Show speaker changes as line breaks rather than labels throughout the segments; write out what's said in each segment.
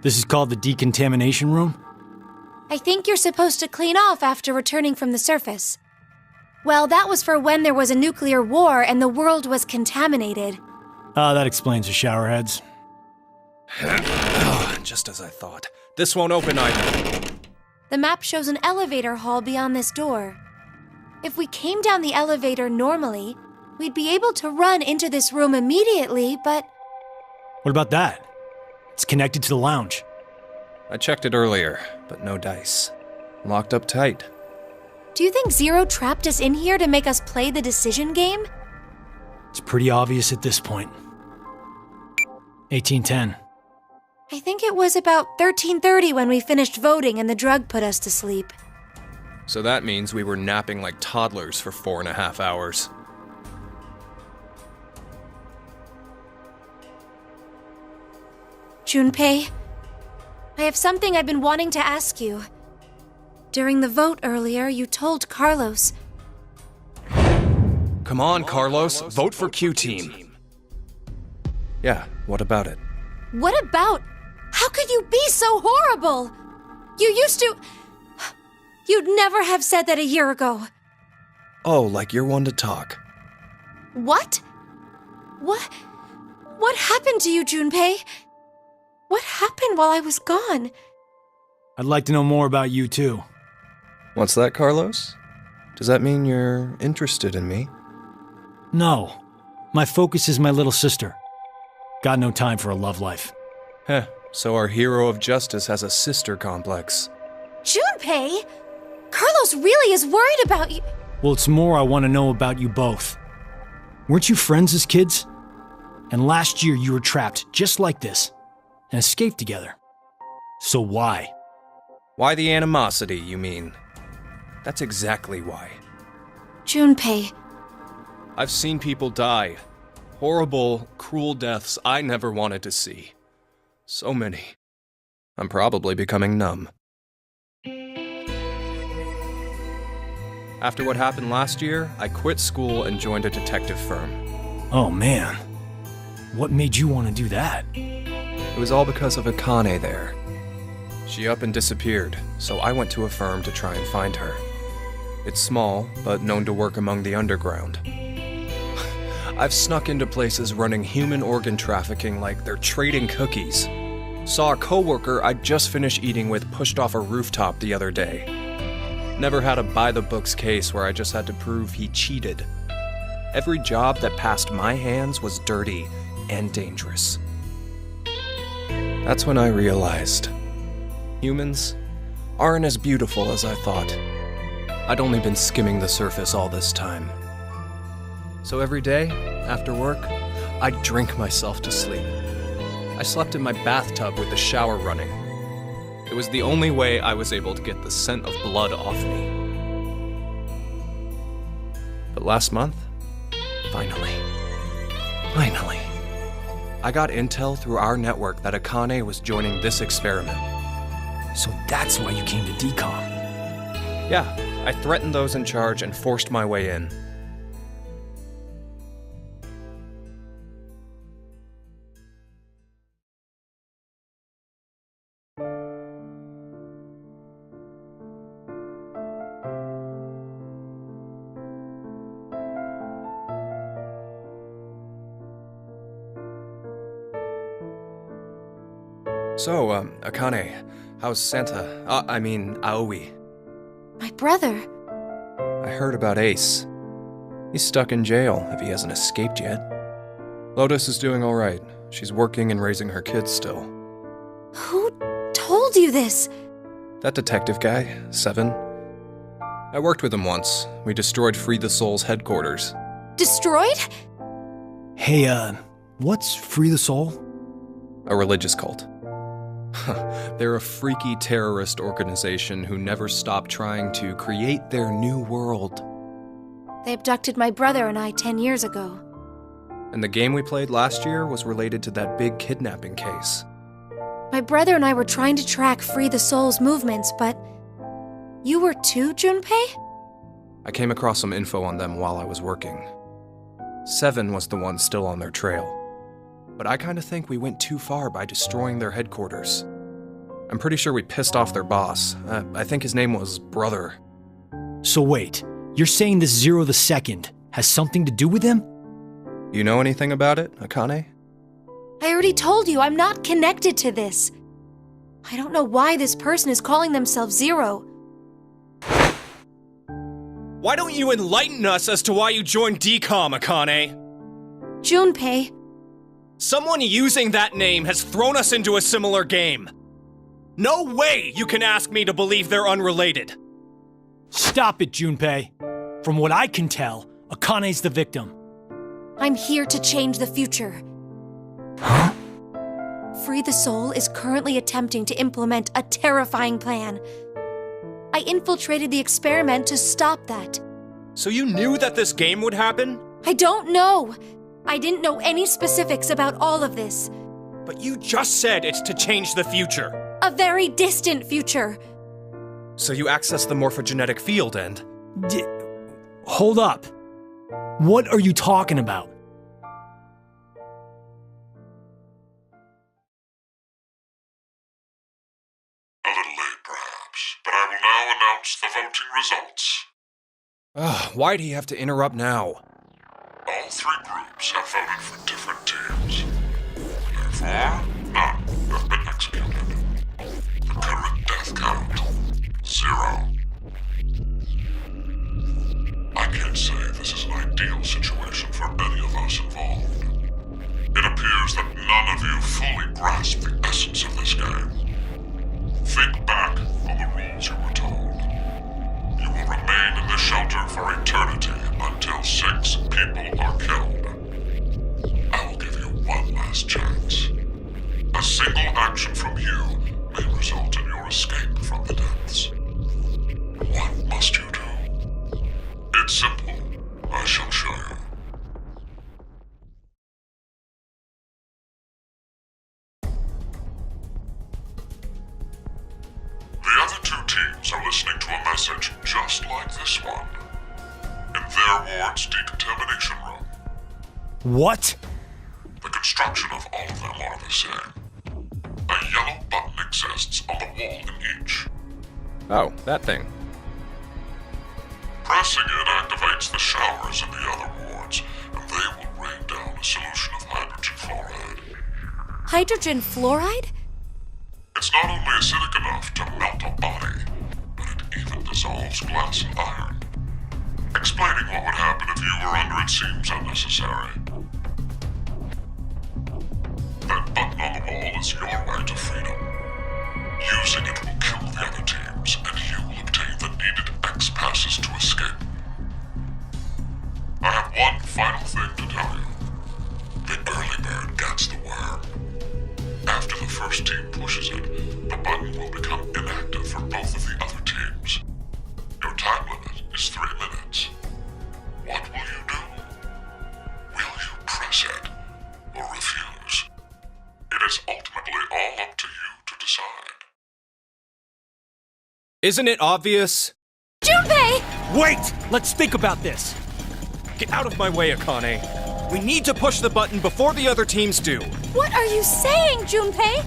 This is called the decontamination room?
I think you're supposed to clean off after returning from the surface. Well, that was for when there was a nuclear war and the world was contaminated.
Ah, that explains the showerheads.
Just as I thought. This won't open either.
The map shows an elevator hall beyond this door. If we came down the elevator normally, we'd be able to run into this room immediately, but...
What about that? It's connected to the lounge.
I checked it earlier, but no dice. Locked up tight.
Do you think Zero trapped us in here to make us play the decision game?
It's pretty obvious at this point. 1810.
I think it was about 13:30 when we finished voting and the drug put us to sleep.
So that means we were napping like toddlers for 4.5 hours.
Junpei, I have something I've been wanting to ask you. During the vote earlier, you told Carlos...
Come on, Carlos. Vote for Q-Team. Yeah, what about it?
What about? How could you be so horrible? You used to... You'd never have said that a year ago.
Oh, like you're one to talk.
What? What happened to you, Junpei? What happened while I was gone?
I'd like to know more about you, too.
What's that, Carlos? Does that mean you're interested in me?
No. My focus is my little sister. Got no time for a love life.
Heh, so our hero of justice has a sister complex.
Junpei! Carlos really is worried about you.
Well, it's more I want to know about you both. Weren't you friends as kids? And last year you were trapped just like this, and escaped together. So why?
Why the animosity, you mean? That's exactly why.
Junpei.
I've seen people die. Horrible, cruel deaths I never wanted to see. So many. I'm probably becoming numb. After what happened last year, I quit school and joined a detective firm.
Oh man. What made you want to do that?
It was all because of Akane there. She up and disappeared, so I went to a firm to try and find her. It's small, but known to work among the underground. I've snuck into places running human organ trafficking like they're trading cookies. Saw a coworker I'd just finished eating with pushed off a rooftop the other day. Never had a by-the-books case where I just had to prove he cheated. Every job that passed my hands was dirty and dangerous. That's when I realized humans aren't as beautiful as I thought. I'd only been skimming the surface all this time. So every day, after work, I'd drink myself to sleep. I slept in my bathtub with the shower running. It was the only way I was able to get the scent of blood off me. But last month, finally, I got intel through our network that Akane was joining this experiment.
So that's why you came to decom.
Yeah, I threatened those in charge and forced my way in. So, Akane, how's Santa? Aoi.
My brother.
I heard about Ace. He's stuck in jail if he hasn't escaped yet. Lotus is doing all right. She's working and raising her kids still.
Who told you this?
That detective guy, Seven. I worked with him once. We destroyed Free the Soul's headquarters.
Destroyed?
Hey, what's Free the Soul?
A religious cult. They're a freaky terrorist organization who never stop trying to create their new world.
They abducted my brother and I 10 years ago.
And the game we played last year was related to that big kidnapping case.
My brother and I were trying to track Free the Soul's movements, but... You were too, Junpei?
I came across some info on them while I was working. Seven was the one still on their trail. But I kinda think we went too far by destroying their headquarters. I'm pretty sure we pissed off their boss. I think his name was Brother.
So wait, you're saying this Zero the Second has something to do with him?
You know anything about it, Akane?
I already told you I'm not connected to this. I don't know why this person is calling themselves Zero.
Why don't you enlighten us as to why you joined DCOM, Akane?
Junpei,
Someone using that name has thrown us into a similar game. No way you can ask me to believe they're unrelated.
Stop it, Junpei. From what I can tell, Akane's the victim.
I'm here to change the future.
Huh?
Free the Soul is currently attempting to implement a terrifying plan. I infiltrated the experiment to stop that.
So you knew that this game would happen?
I don't know. I didn't know any specifics about all of this.
But you just said it's to change the future.
A very distant future.
So you access the morphogenetic field and...
Hold up. What are you talking about?
A little late, perhaps, but I will now announce the voting results.
Why'd he have to interrupt now?
All three groups have voted for different teams. Therefore, none have been executed. The current death count, 0. I can't say this is an ideal situation for any of us involved. It appears that none of you fully grasp the essence of this game. Think back on the rules you were told. You will remain in the shelter for eternity until 6 people are killed. I will give you one last chance. A single action from you may result in your escape from the depths. What must you do? It's simple. I shall show you. The other 2 teams are listening to a message just like this one. In their ward's decontamination room.
What?
The construction of all of them are the same. A yellow button exists on the wall in each.
Oh, that thing.
Pressing it activates the showers in the other wards, and they will rain down a solution of hydrogen fluoride.
Hydrogen fluoride?
It's not only acidic enough to melt a body, but it even dissolves glass and iron. Explaining what would happen if you were under it seems unnecessary. That button on the wall is your way to freedom. Using it will kill the other teams, and you will obtain the needed X passes to escape. I have one final thing to tell you. The early bird gets the worm. After the first team pushes it, the button will become inactive for both of the other teams. Your time limit is 3 minutes. What will you do? Will you press it or refuse? It is ultimately all up to you to decide.
Isn't it obvious?
Junpei!
Wait! Let's think about this.
Get out of my way, Akane. We need to push the button before the other teams do.
What are you saying, Junpei?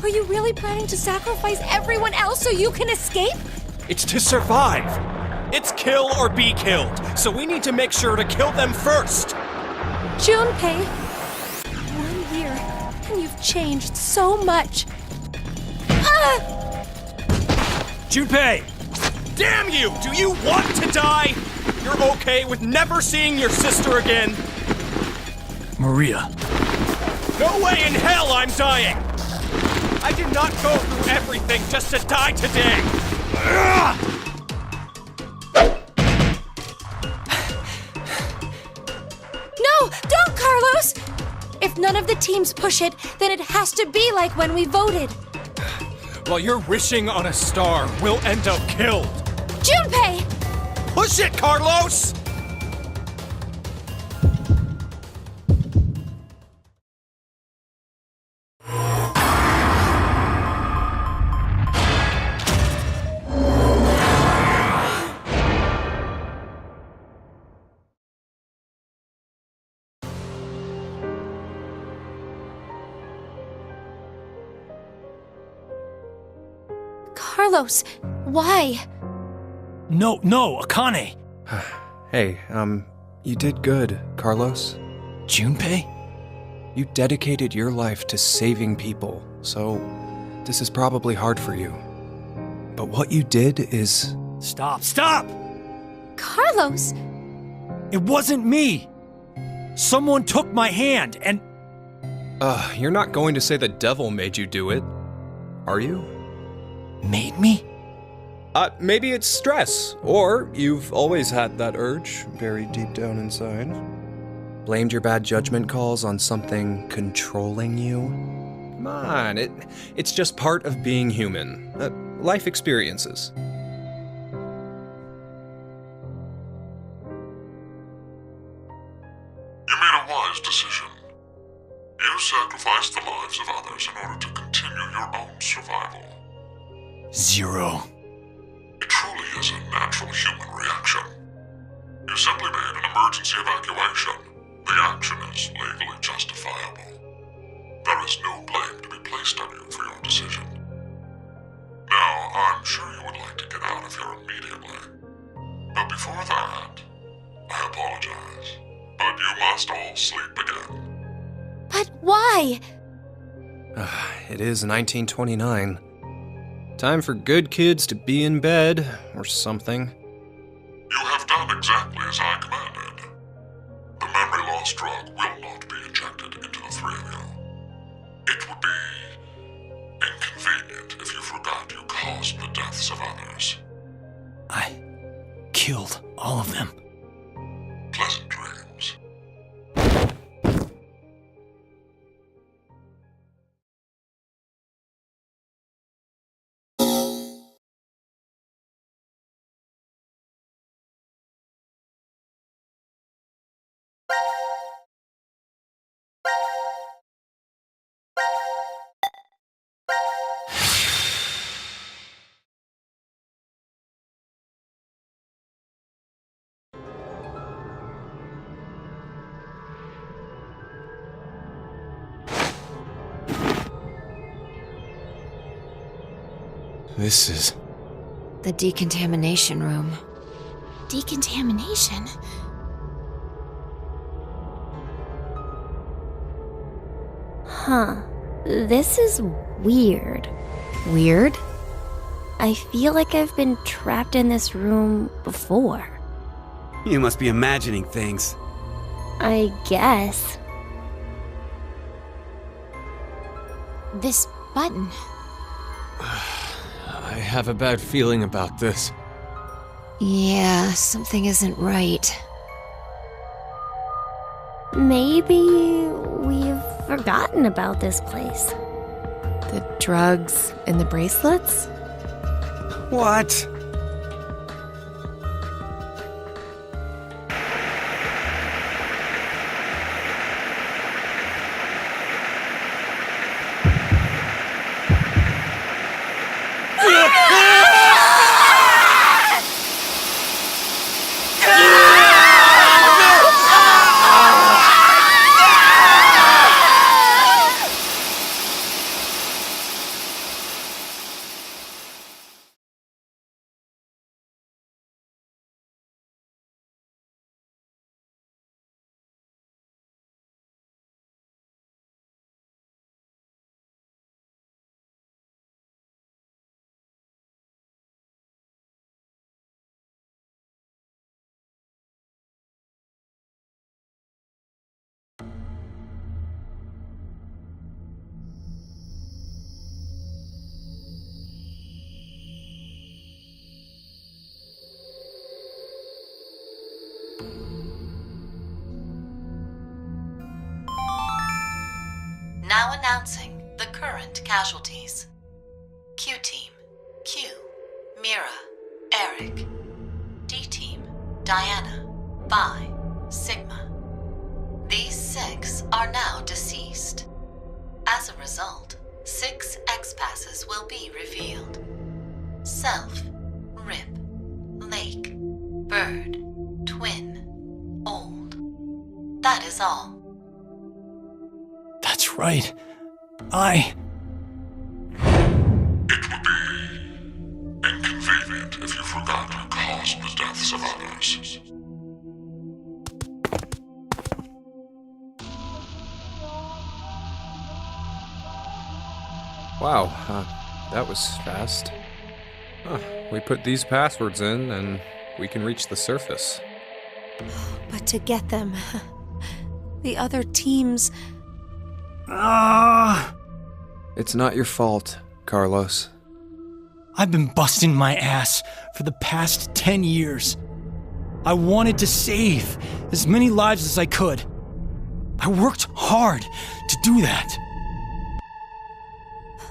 Are you really planning to sacrifice everyone else so you can escape?
It's to survive. It's kill or be killed, so we need to make sure to kill them first.
Junpei, 1 year, and you've changed so much.
Junpei!
Damn you! Do you want to die? You're okay with never seeing your sister again?
Maria.
No way in hell I'm dying! I did not go through everything just to die today!
No, don't, Carlos! If none of the teams push it, then it has to be like when we voted.
While you're wishing on a star, we'll end up killed.
Junpei!
Push it, Carlos!
Carlos, why?
No, Akane!
Hey, you did good, Carlos.
Junpei?
You dedicated your life to saving people, so this is probably hard for you. But what you did is...
Stop!
Carlos!
It wasn't me! Someone took my hand, and...
You're not going to say the devil made you do it, are you?
Made me?
Maybe it's stress, or you've always had that urge buried deep down inside. Blamed your bad judgment calls on something controlling you? Come on, it's just part of being human. Life experiences.
You made a wise decision. You sacrificed the lives of others in order to continue your own survival.
Zero.
It truly is a natural human reaction. You simply made an emergency evacuation. The action is legally justifiable. There is no blame to be placed on you for your decision. Now, I'm sure you would like to get out of here immediately. But before that, I apologize. But you must all sleep again.
But why?
It is 1929. Time for good kids to be in bed, or something.
You have done exactly as I commanded. The memory loss drug will not be injected into the three of you. It would be inconvenient if you forgot you caused the deaths of others.
I killed all of them.
Pleasant dreams.
This is...
The decontamination room.
Decontamination? Huh. This is weird.
Weird?
I feel like I've been trapped in this room before.
You must be imagining things.
I guess.
This button.
I have a bad feeling about this.
Yeah, something isn't right.
Maybe we've forgotten about this place.
The drugs and the bracelets?
What?
Now announcing the current casualties. Q-Team, Q, Mira, Eric. D-Team, Diana, Phi, Sigma. These 6 are now deceased. As a result, 6 X-passes will be revealed. Self, Rip, Lake, Bird, Twin, Old. That is all.
That's right.
It would be deaths of others.
Wow, that was fast. Huh, we put these passwords in, and we can reach the surface.
But to get them, the other teams...
It's not your fault, Carlos.
I've been busting my ass for the past 10 years. I wanted to save as many lives as I could. I worked hard to do that.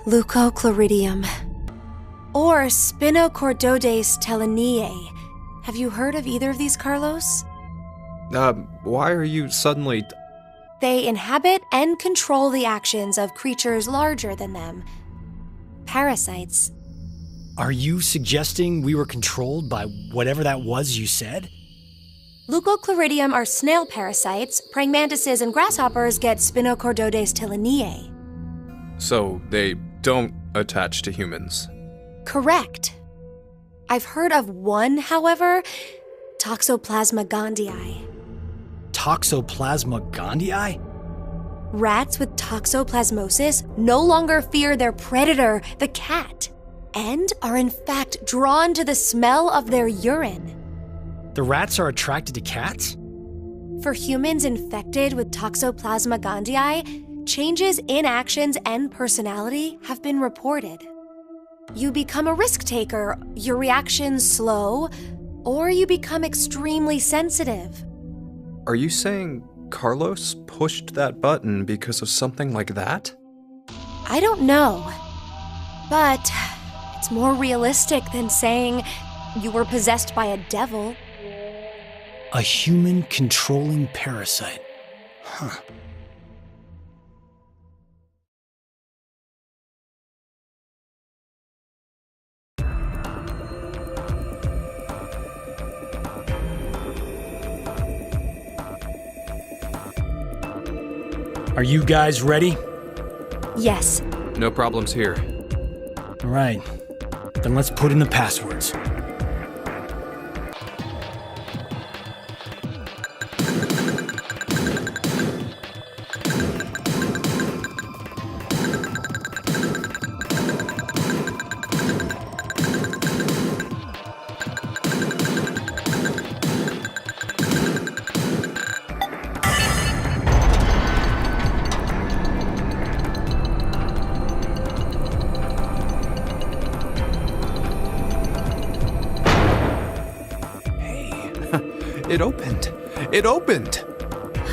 Leucochloridium. Or Spinochordodes teleniae. Have you heard of either of these, Carlos?
Why are you suddenly...
They inhabit and control the actions of creatures larger than them. Parasites.
Are you suggesting we were controlled by whatever that was you said?
Leucochloridium are snail parasites. Praying mantises and grasshoppers get Spinochordodes teleniae.
So they don't attach to humans?
Correct. I've heard of one, however, Toxoplasma gondii.
Toxoplasma gondii?
Rats with toxoplasmosis no longer fear their predator, the cat, and are in fact drawn to the smell of their urine.
The rats are attracted to cats?
For humans infected with Toxoplasma gondii, changes in actions and personality have been reported. You become a risk taker, your reactions slow, or you become extremely sensitive.
Are you saying Carlos pushed that button because of something like that?
I don't know, but it's more realistic than saying you were possessed by a devil.
A human controlling parasite. Huh. Are you guys ready?
Yes.
No problems here.
All right. Then let's put in the passwords.
It opened! It opened!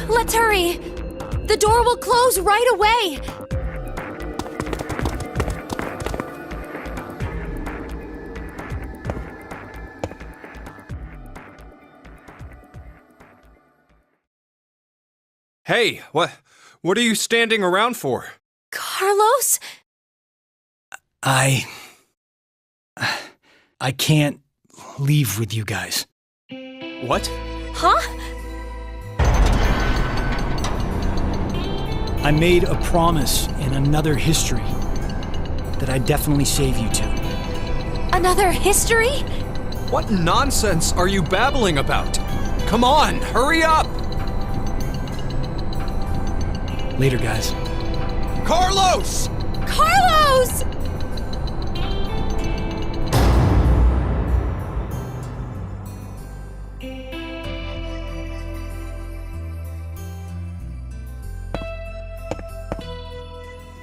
Let's hurry! The door will close right away!
Hey, what are you standing around for?
Carlos?
I can't leave with you guys.
What?
Huh?
I made a promise in another history that I'd definitely save you two.
Another history?
What nonsense are you babbling about? Come on, hurry up!
Later, guys.
Carlos!
Carlos!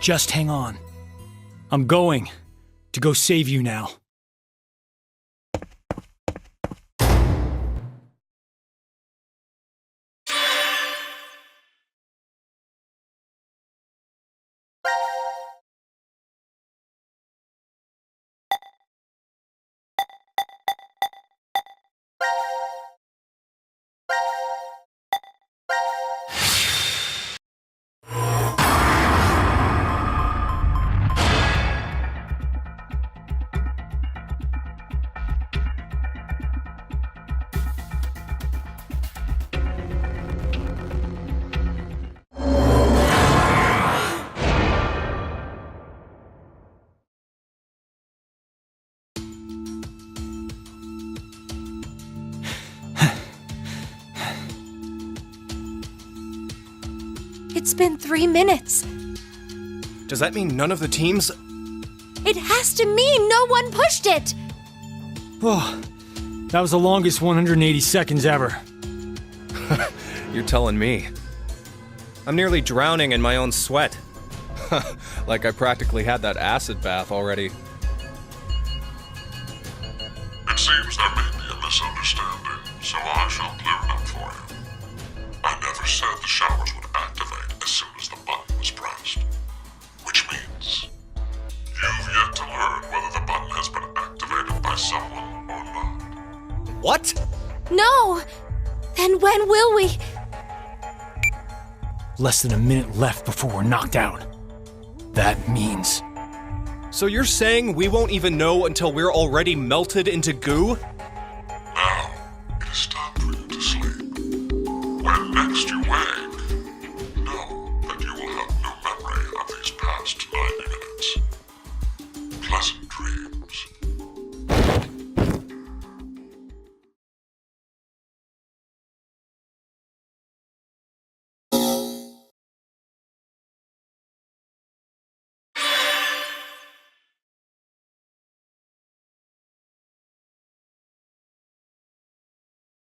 Just hang on. I'm going to go save you now.
It's been 3 minutes.
Does that mean none of the teams?
It has to mean no one pushed it!
Oh, that was the longest 180 seconds ever.
You're telling me. I'm nearly drowning in my own sweat. Like I practically had that acid bath already.
It seems there may be a misunderstanding, so I shall clear it up for you. I never said the showers would activate as soon as the button was pressed. Which means you've yet to learn whether the button has been activated by someone or not.
What?
No! Then when will we?
Less than a minute left before we're knocked out. That means...
So you're saying we won't even know until we're already melted into goo?